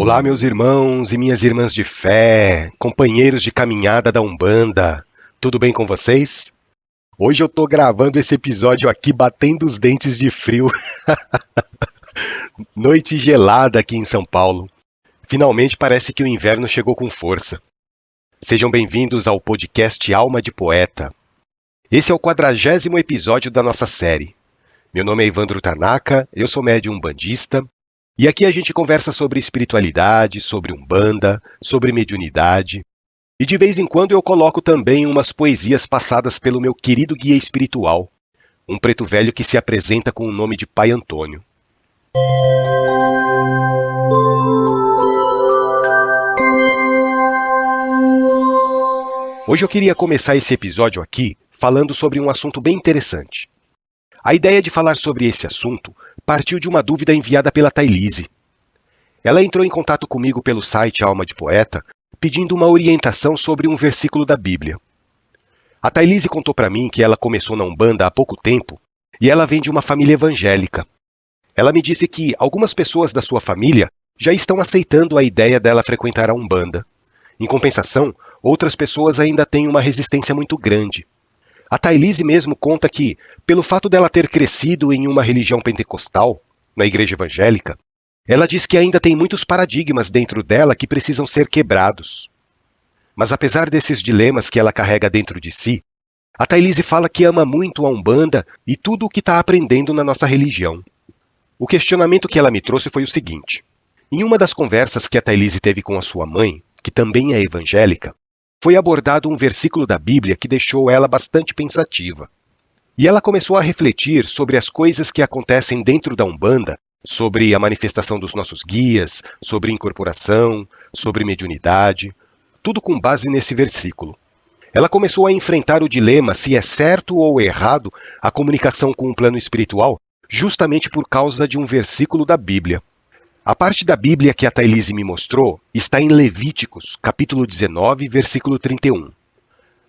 Olá, meus irmãos e minhas irmãs de fé, companheiros de caminhada da Umbanda. Tudo bem com vocês? Hoje eu tô gravando esse episódio aqui batendo os dentes de frio. Noite gelada aqui em São Paulo. Finalmente parece que o inverno chegou com força. Sejam bem-vindos ao podcast Alma de Poeta. Esse é o 40º episódio da nossa série. Meu nome é Evandro Tanaka, eu sou médium umbandista. E aqui a gente conversa sobre espiritualidade, sobre Umbanda, sobre mediunidade. E de vez em quando eu coloco também umas poesias passadas pelo meu querido guia espiritual, um preto velho que se apresenta com o nome de Pai Antônio. Hoje eu queria começar esse episódio aqui falando sobre um assunto bem interessante. A ideia de falar sobre esse assunto partiu de uma dúvida enviada pela Thailise. Ela entrou em contato comigo pelo site Alma de Poeta, pedindo uma orientação sobre um versículo da Bíblia. A Thailise contou para mim que ela começou na Umbanda há pouco tempo e ela vem de uma família evangélica. Ela me disse que algumas pessoas da sua família já estão aceitando a ideia dela frequentar a Umbanda. Em compensação, outras pessoas ainda têm uma resistência muito grande. A Thailise mesmo conta que, pelo fato dela ter crescido em uma religião pentecostal, na igreja evangélica, ela diz que ainda tem muitos paradigmas dentro dela que precisam ser quebrados. Mas apesar desses dilemas que ela carrega dentro de si, a Thailise fala que ama muito a Umbanda e tudo o que está aprendendo na nossa religião. O questionamento que ela me trouxe foi o seguinte. Em uma das conversas que a Thailise teve com a sua mãe, que também é evangélica, foi abordado um versículo da Bíblia que deixou ela bastante pensativa. E ela começou a refletir sobre as coisas que acontecem dentro da Umbanda, sobre a manifestação dos nossos guias, sobre incorporação, sobre mediunidade, tudo com base nesse versículo. Ela começou a enfrentar o dilema se é certo ou errado a comunicação com o plano espiritual, justamente por causa de um versículo da Bíblia. A parte da Bíblia que a Thailise me mostrou está em Levíticos, capítulo 19, versículo 31.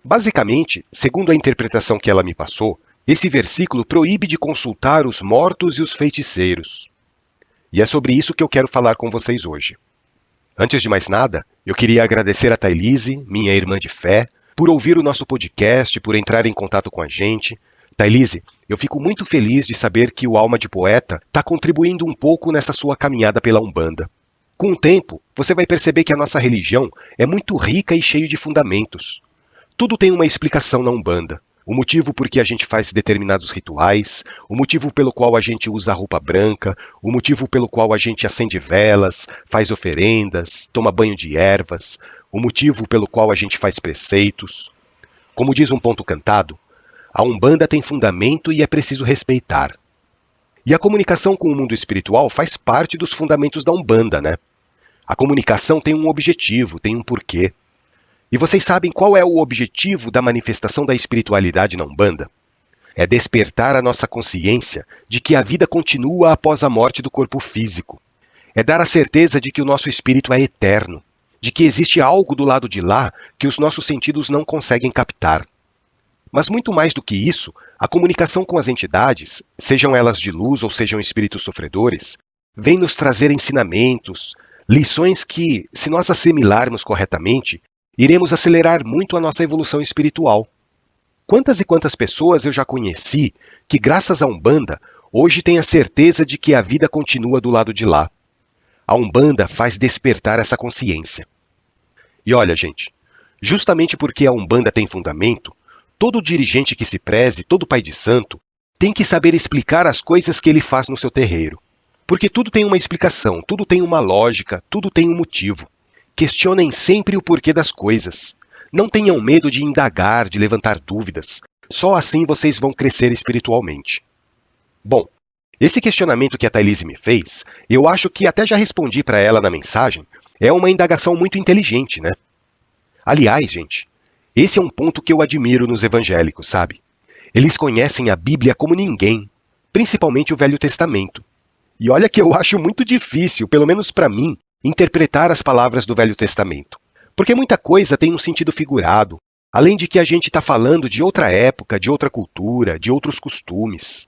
Basicamente, segundo a interpretação que ela me passou, esse versículo proíbe de consultar os mortos e os feiticeiros. E é sobre isso que eu quero falar com vocês hoje. Antes de mais nada, eu queria agradecer a Thailise, minha irmã de fé, por ouvir o nosso podcast, por entrar em contato com a gente. Thailise, eu fico muito feliz de saber que o Alma de Poeta está contribuindo um pouco nessa sua caminhada pela Umbanda. Com o tempo, você vai perceber que a nossa religião é muito rica e cheia de fundamentos. Tudo tem uma explicação na Umbanda. O motivo por que a gente faz determinados rituais, o motivo pelo qual a gente usa a roupa branca, o motivo pelo qual a gente acende velas, faz oferendas, toma banho de ervas, o motivo pelo qual a gente faz preceitos. Como diz um ponto cantado, a Umbanda tem fundamento e é preciso respeitar. E a comunicação com o mundo espiritual faz parte dos fundamentos da Umbanda, né? A comunicação tem um objetivo, tem um porquê. E vocês sabem qual é o objetivo da manifestação da espiritualidade na Umbanda? É despertar a nossa consciência de que a vida continua após a morte do corpo físico. É dar a certeza de que o nosso espírito é eterno, de que existe algo do lado de lá que os nossos sentidos não conseguem captar. Mas muito mais do que isso, a comunicação com as entidades, sejam elas de luz ou sejam espíritos sofredores, vem nos trazer ensinamentos, lições que, se nós assimilarmos corretamente, iremos acelerar muito a nossa evolução espiritual. Quantas e quantas pessoas eu já conheci que, graças à Umbanda, hoje têm a certeza de que a vida continua do lado de lá. A Umbanda faz despertar essa consciência. E olha, gente, justamente porque a Umbanda tem fundamento, todo dirigente que se preze, todo pai de santo, tem que saber explicar as coisas que ele faz no seu terreiro. Porque tudo tem uma explicação, tudo tem uma lógica, tudo tem um motivo. Questionem sempre o porquê das coisas. Não tenham medo de indagar, de levantar dúvidas. Só assim vocês vão crescer espiritualmente. Bom, esse questionamento que a Thailise me fez, eu acho que até já respondi para ela na mensagem, é uma indagação muito inteligente, né? Aliás, gente, esse é um ponto que eu admiro nos evangélicos, sabe? Eles conhecem a Bíblia como ninguém, principalmente o Velho Testamento. E olha que eu acho muito difícil, pelo menos para mim, interpretar as palavras do Velho Testamento. Porque muita coisa tem um sentido figurado, além de que a gente está falando de outra época, de outra cultura, de outros costumes.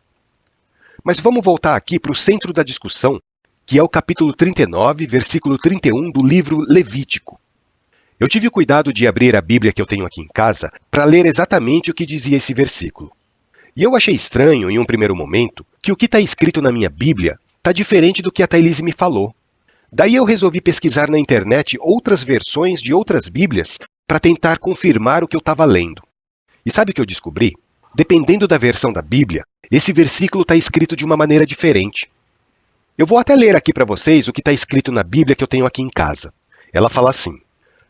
Mas vamos voltar aqui para o centro da discussão, que é o capítulo 39, versículo 31 do livro Levítico. Eu tive o cuidado de abrir a Bíblia que eu tenho aqui em casa para ler exatamente o que dizia esse versículo. E eu achei estranho, em um primeiro momento, que o que está escrito na minha Bíblia está diferente do que a Thailise me falou. Daí eu resolvi pesquisar na internet outras versões de outras Bíblias para tentar confirmar o que eu estava lendo. E sabe o que eu descobri? Dependendo da versão da Bíblia, esse versículo está escrito de uma maneira diferente. Eu vou até ler aqui para vocês o que está escrito na Bíblia que eu tenho aqui em casa. Ela fala assim: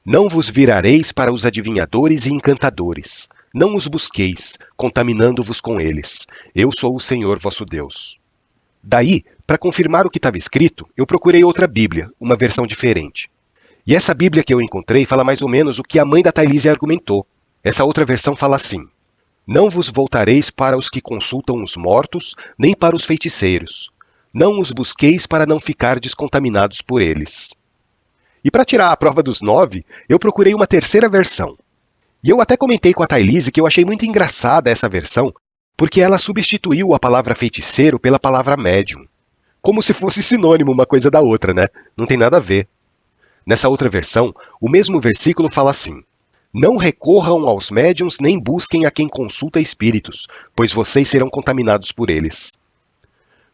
Não vos virareis para os adivinhadores e encantadores. Não os busqueis, contaminando-vos com eles. Eu sou o Senhor vosso Deus. Daí, para confirmar o que estava escrito, eu procurei outra Bíblia, uma versão diferente. E essa Bíblia que eu encontrei fala mais ou menos o que a mãe da Thailise argumentou. Essa outra versão fala assim: Não vos voltareis para os que consultam os mortos, nem para os feiticeiros. Não os busqueis para não ficar descontaminados por eles. E para tirar a prova dos 9, eu procurei uma terceira versão. E eu até comentei com a Thailise que eu achei muito engraçada essa versão, porque ela substituiu a palavra feiticeiro pela palavra médium. Como se fosse sinônimo uma coisa da outra, né? Não tem nada a ver. Nessa outra versão, o mesmo versículo fala assim: Não recorram aos médiuns nem busquem a quem consulta espíritos, pois vocês serão contaminados por eles.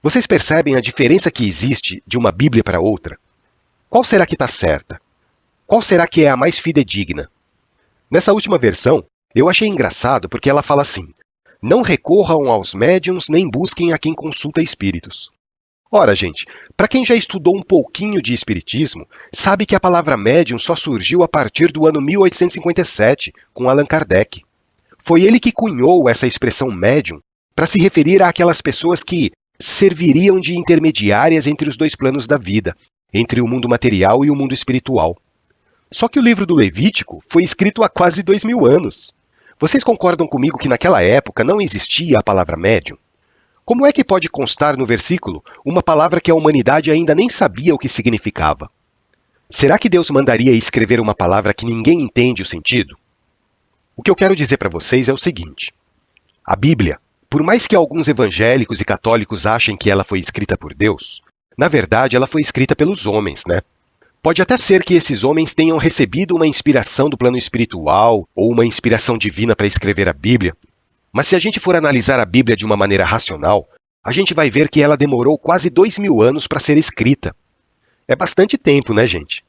Vocês percebem a diferença que existe de uma Bíblia para outra? Qual será que está certa? Qual será que é a mais fidedigna? Nessa última versão, eu achei engraçado porque ela fala assim: Não recorram aos médiuns nem busquem a quem consulta espíritos. Ora, gente, para quem já estudou um pouquinho de espiritismo, sabe que a palavra médium só surgiu a partir do ano 1857, com Allan Kardec. Foi ele que cunhou essa expressão médium para se referir àquelas pessoas que serviriam de intermediárias entre os dois planos da vida, entre o mundo material e o mundo espiritual. Só que o livro do Levítico foi escrito há quase 2000 anos. Vocês concordam comigo que naquela época não existia a palavra médium? Como é que pode constar no versículo uma palavra que a humanidade ainda nem sabia o que significava? Será que Deus mandaria escrever uma palavra que ninguém entende o sentido? O que eu quero dizer para vocês é o seguinte: a Bíblia, por mais que alguns evangélicos e católicos achem que ela foi escrita por Deus, na verdade ela foi escrita pelos homens, né? Pode até ser que esses homens tenham recebido uma inspiração do plano espiritual ou uma inspiração divina para escrever a Bíblia, mas se a gente for analisar a Bíblia de uma maneira racional, a gente vai ver que ela demorou quase 2000 anos para ser escrita. É bastante tempo, né, gente?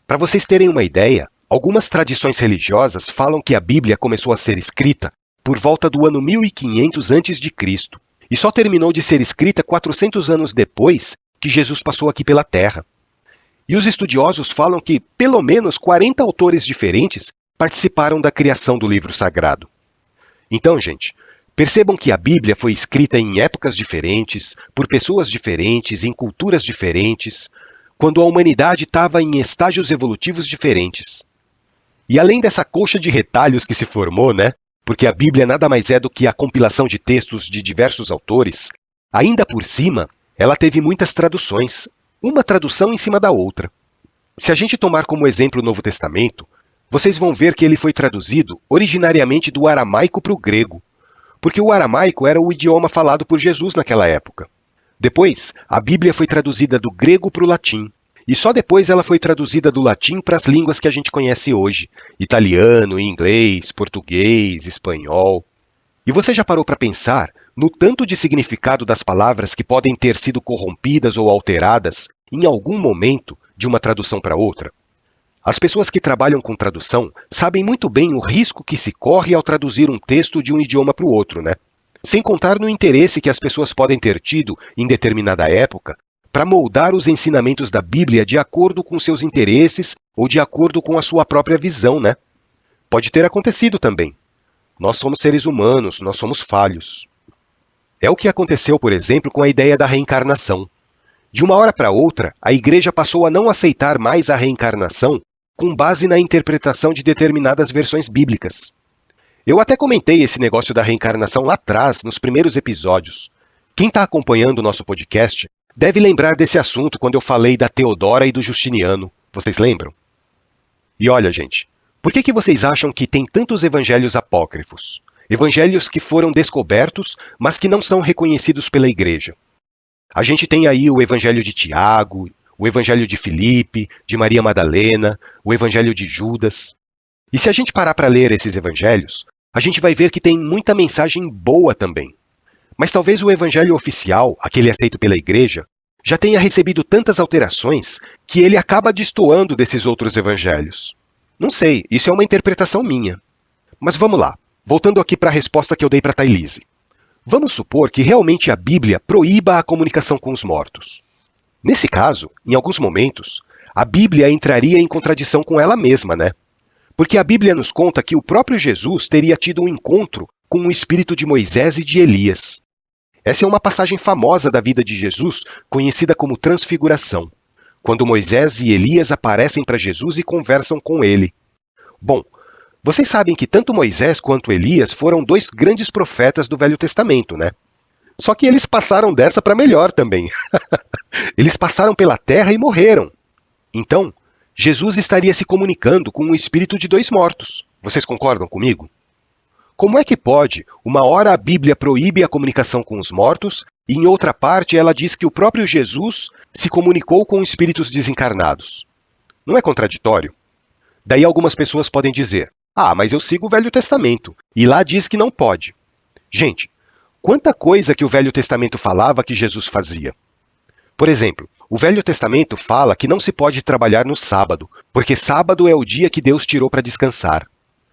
Para vocês terem uma ideia, algumas tradições religiosas falam que a Bíblia começou a ser escrita por volta do ano 1500 a.C. e só terminou de ser escrita 400 anos depois que Jesus passou aqui pela Terra. E os estudiosos falam que pelo menos 40 autores diferentes participaram da criação do livro sagrado. Então, gente, percebam que a Bíblia foi escrita em épocas diferentes, por pessoas diferentes, em culturas diferentes, quando a humanidade estava em estágios evolutivos diferentes. E além dessa colcha de retalhos que se formou, né? Porque a Bíblia nada mais é do que a compilação de textos de diversos autores, ainda por cima, ela teve muitas traduções, uma tradução em cima da outra. Se a gente tomar como exemplo o Novo Testamento, vocês vão ver que ele foi traduzido originariamente do aramaico para o grego, porque o aramaico era o idioma falado por Jesus naquela época. Depois, a Bíblia foi traduzida do grego para o latim, e só depois ela foi traduzida do latim para as línguas que a gente conhece hoje, italiano, inglês, português, espanhol. E você já parou para pensar no tanto de significado das palavras que podem ter sido corrompidas ou alteradas em algum momento de uma tradução para outra? As pessoas que trabalham com tradução sabem muito bem o risco que se corre ao traduzir um texto de um idioma para o outro, né? Sem contar no interesse que as pessoas podem ter tido em determinada época para moldar os ensinamentos da Bíblia de acordo com seus interesses ou de acordo com a sua própria visão, né? Pode ter acontecido também. Nós somos seres humanos, nós somos falhos. É o que aconteceu, por exemplo, com a ideia da reencarnação. De uma hora para outra, a Igreja passou a não aceitar mais a reencarnação com base na interpretação de determinadas versões bíblicas. Eu até comentei esse negócio da reencarnação lá atrás, nos primeiros episódios. Quem está acompanhando o nosso podcast deve lembrar desse assunto quando eu falei da Teodora e do Justiniano. Vocês lembram? E olha, gente, por que vocês acham que tem tantos evangelhos apócrifos? Evangelhos que foram descobertos, mas que não são reconhecidos pela Igreja. A gente tem aí o Evangelho de Tiago, o Evangelho de Filipe, de Maria Madalena, o Evangelho de Judas. E se a gente parar para ler esses evangelhos, a gente vai ver que tem muita mensagem boa também. Mas talvez o evangelho oficial, aquele aceito pela igreja, já tenha recebido tantas alterações que ele acaba destoando desses outros evangelhos. Não sei, isso é uma interpretação minha. Mas vamos lá, voltando aqui para a resposta que eu dei para Thailise. Vamos supor que realmente a Bíblia proíba a comunicação com os mortos. Nesse caso, em alguns momentos, a Bíblia entraria em contradição com ela mesma, né? Porque a Bíblia nos conta que o próprio Jesus teria tido um encontro com o espírito de Moisés e de Elias. Essa é uma passagem famosa da vida de Jesus, conhecida como Transfiguração, quando Moisés e Elias aparecem para Jesus e conversam com ele. Bom, vocês sabem que tanto Moisés quanto Elias foram dois grandes profetas do Velho Testamento, né? Só que eles passaram dessa para melhor também. Eles passaram pela terra e morreram. Então, Jesus estaria se comunicando com o espírito de dois mortos. Vocês concordam comigo? Como é que pode, uma hora a Bíblia proíbe a comunicação com os mortos, e em outra parte ela diz que o próprio Jesus se comunicou com espíritos desencarnados? Não é contraditório? Daí algumas pessoas podem dizer, mas eu sigo o Velho Testamento, e lá diz que não pode. Gente, quanta coisa que o Velho Testamento falava que Jesus fazia. Por exemplo, o Velho Testamento fala que não se pode trabalhar no sábado, porque sábado é o dia que Deus tirou para descansar.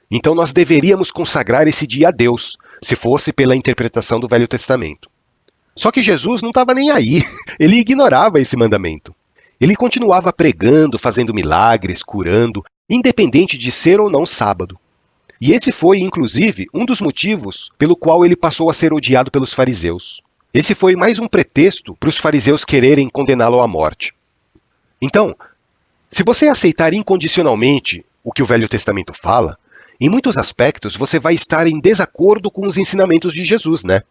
Então nós deveríamos consagrar esse dia a Deus, se fosse pela interpretação do Velho Testamento. Só que Jesus não estava nem aí, ele ignorava esse mandamento. Ele continuava pregando, fazendo milagres, curando, independente de ser ou não sábado. E esse foi, inclusive, um dos motivos pelo qual ele passou a ser odiado pelos fariseus. Esse foi mais um pretexto para os fariseus quererem condená-lo à morte. Então, se você aceitar incondicionalmente o que o Velho Testamento fala, em muitos aspectos você vai estar em desacordo com os ensinamentos de Jesus, né?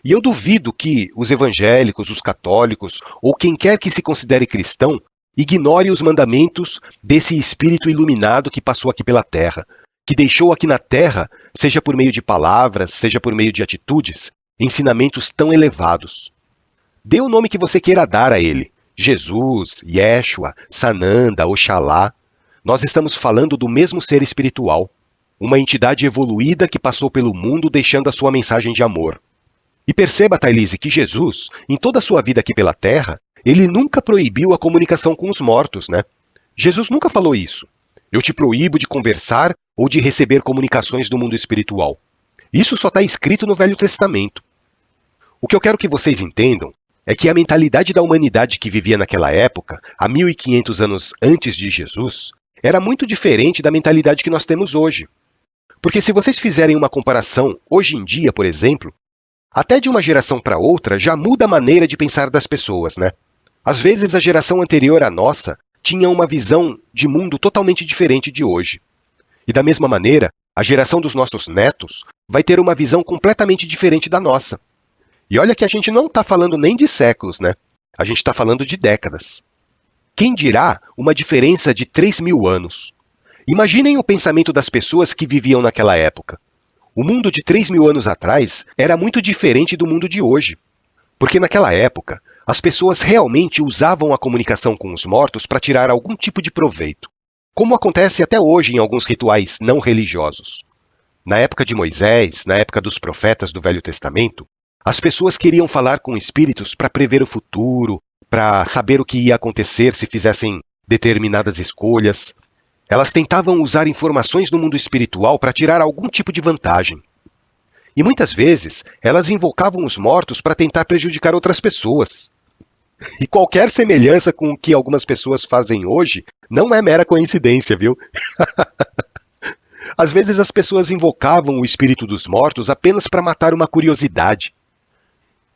E eu duvido que os evangélicos, os católicos, ou quem quer que se considere cristão, ignore os mandamentos desse espírito iluminado que passou aqui pela terra, que deixou aqui na terra, seja por meio de palavras, seja por meio de atitudes, ensinamentos tão elevados. Dê o nome que você queira dar a ele, Jesus, Yeshua, Sananda, Oxalá. Nós estamos falando do mesmo ser espiritual, uma entidade evoluída que passou pelo mundo deixando a sua mensagem de amor. E perceba, Thailise, que Jesus, em toda a sua vida aqui pela terra, ele nunca proibiu a comunicação com os mortos, né? Jesus nunca falou isso. Eu te proíbo de conversar ou de receber comunicações do mundo espiritual. Isso só está escrito no Velho Testamento. O que eu quero que vocês entendam é que a mentalidade da humanidade que vivia naquela época, há 1500 anos antes de Jesus, era muito diferente da mentalidade que nós temos hoje. Porque se vocês fizerem uma comparação, hoje em dia, por exemplo, até de uma geração para outra já muda a maneira de pensar das pessoas, né? Às vezes a geração anterior à nossa tinha uma visão de mundo totalmente diferente de hoje. E da mesma maneira, a geração dos nossos netos vai ter uma visão completamente diferente da nossa. E olha que a gente não está falando nem de séculos, né? A gente está falando de décadas. Quem dirá uma diferença de 3.000 anos? Imaginem o pensamento das pessoas que viviam naquela época. O mundo de 3.000 anos atrás era muito diferente do mundo de hoje. Porque naquela época, as pessoas realmente usavam a comunicação com os mortos para tirar algum tipo de proveito, como acontece até hoje em alguns rituais não religiosos. Na época de Moisés, na época dos profetas do Velho Testamento, as pessoas queriam falar com espíritos para prever o futuro, para saber o que ia acontecer se fizessem determinadas escolhas. Elas tentavam usar informações do mundo espiritual para tirar algum tipo de vantagem. E muitas vezes, elas invocavam os mortos para tentar prejudicar outras pessoas. E qualquer semelhança com o que algumas pessoas fazem hoje não é mera coincidência, viu? Às vezes as pessoas invocavam o espírito dos mortos apenas para matar uma curiosidade.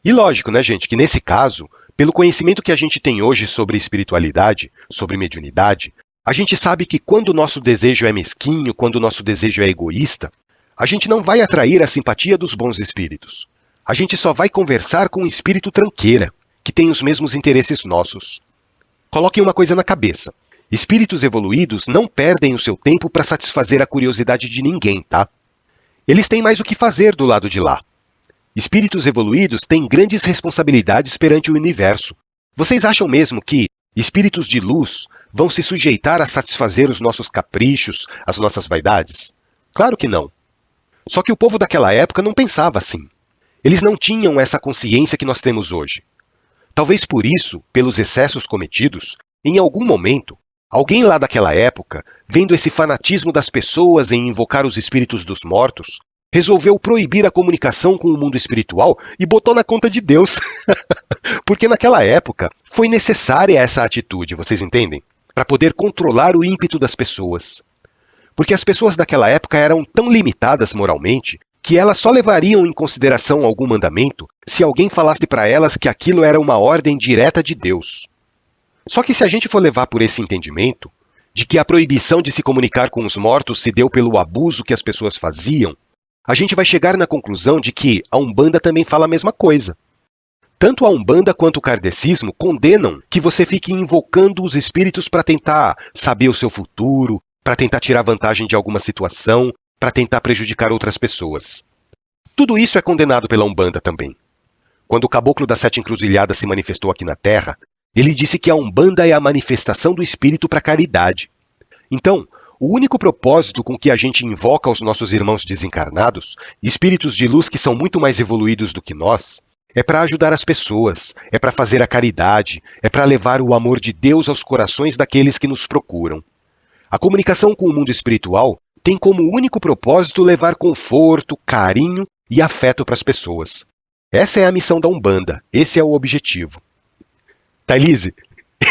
E lógico, né, gente, que nesse caso, pelo conhecimento que a gente tem hoje sobre espiritualidade, sobre mediunidade, a gente sabe que quando o nosso desejo é mesquinho, quando o nosso desejo é egoísta, a gente não vai atrair a simpatia dos bons espíritos. A gente só vai conversar com um espírito tranqueira, que tem os mesmos interesses nossos. Coloquem uma coisa na cabeça. Espíritos evoluídos não perdem o seu tempo para satisfazer a curiosidade de ninguém, tá? Eles têm mais o que fazer do lado de lá. Espíritos evoluídos têm grandes responsabilidades perante o universo. Vocês acham mesmo que espíritos de luz vão se sujeitar a satisfazer os nossos caprichos, as nossas vaidades? Claro que não. Só que o povo daquela época não pensava assim. Eles não tinham essa consciência que nós temos hoje. Talvez por isso, pelos excessos cometidos, em algum momento, alguém lá daquela época, vendo esse fanatismo das pessoas em invocar os espíritos dos mortos, resolveu proibir a comunicação com o mundo espiritual e botou na conta de Deus. Porque naquela época foi necessária essa atitude, vocês entendem? Para poder controlar o ímpeto das pessoas. Porque as pessoas daquela época eram tão limitadas moralmente que elas só levariam em consideração algum mandamento se alguém falasse para elas que aquilo era uma ordem direta de Deus. Só que se a gente for levar por esse entendimento, de que a proibição de se comunicar com os mortos se deu pelo abuso que as pessoas faziam, a gente vai chegar na conclusão de que a Umbanda também fala a mesma coisa. Tanto a Umbanda quanto o kardecismo condenam que você fique invocando os espíritos para tentar saber o seu futuro, para tentar tirar vantagem de alguma situação, para tentar prejudicar outras pessoas. Tudo isso é condenado pela Umbanda também. Quando o caboclo das 7 encruzilhadas se manifestou aqui na Terra, ele disse que a Umbanda é a manifestação do espírito para a caridade. Então, o único propósito com que a gente invoca os nossos irmãos desencarnados, espíritos de luz que são muito mais evoluídos do que nós, é para ajudar as pessoas, é para fazer a caridade, é para levar o amor de Deus aos corações daqueles que nos procuram. A comunicação com o mundo espiritual tem como único propósito levar conforto, carinho e afeto para as pessoas. Essa é a missão da Umbanda, esse é o objetivo. Thailise,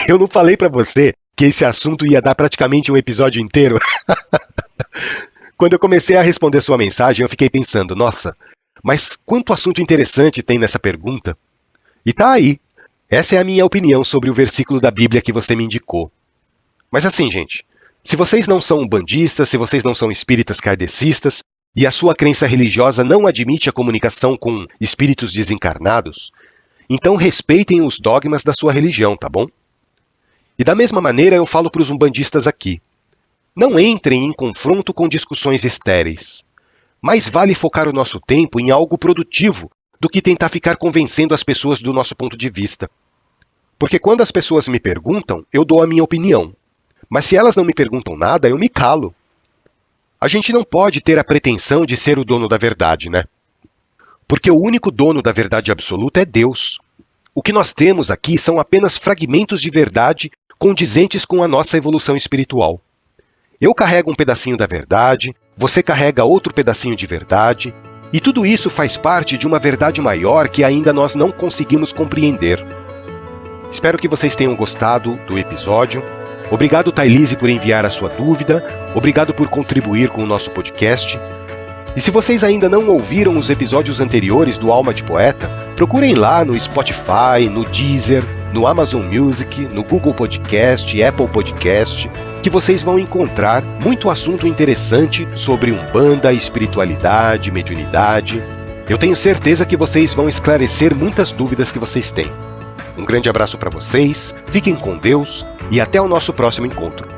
eu não falei para você que esse assunto ia dar praticamente um episódio inteiro? Quando eu comecei a responder sua mensagem, eu fiquei pensando, nossa, mas quanto assunto interessante tem nessa pergunta? E tá aí. Essa é a minha opinião sobre o versículo da Bíblia que você me indicou. Mas assim, gente, se vocês não são umbandistas, se vocês não são espíritas kardecistas, e a sua crença religiosa não admite a comunicação com espíritos desencarnados, então respeitem os dogmas da sua religião, tá bom? E da mesma maneira eu falo para os umbandistas aqui. Não entrem em confronto com discussões estéreis. Mais vale focar o nosso tempo em algo produtivo do que tentar ficar convencendo as pessoas do nosso ponto de vista. Porque quando as pessoas me perguntam, eu dou a minha opinião. Mas se elas não me perguntam nada, eu me calo. A gente não pode ter a pretensão de ser o dono da verdade, né? Porque o único dono da verdade absoluta é Deus. O que nós temos aqui são apenas fragmentos de verdade condizentes com a nossa evolução espiritual. Eu carrego um pedacinho da verdade, você carrega outro pedacinho de verdade, e tudo isso faz parte de uma verdade maior que ainda nós não conseguimos compreender. Espero que vocês tenham gostado do episódio. Obrigado, Thailise, por enviar a sua dúvida. Obrigado por contribuir com o nosso podcast. E se vocês ainda não ouviram os episódios anteriores do Alma de Poeta, procurem lá no Spotify, no Deezer, no Amazon Music, no Google Podcast, Apple Podcast, que vocês vão encontrar muito assunto interessante sobre Umbanda, espiritualidade, mediunidade. Eu tenho certeza que vocês vão esclarecer muitas dúvidas que vocês têm. Um grande abraço para vocês, fiquem com Deus e até o nosso próximo encontro.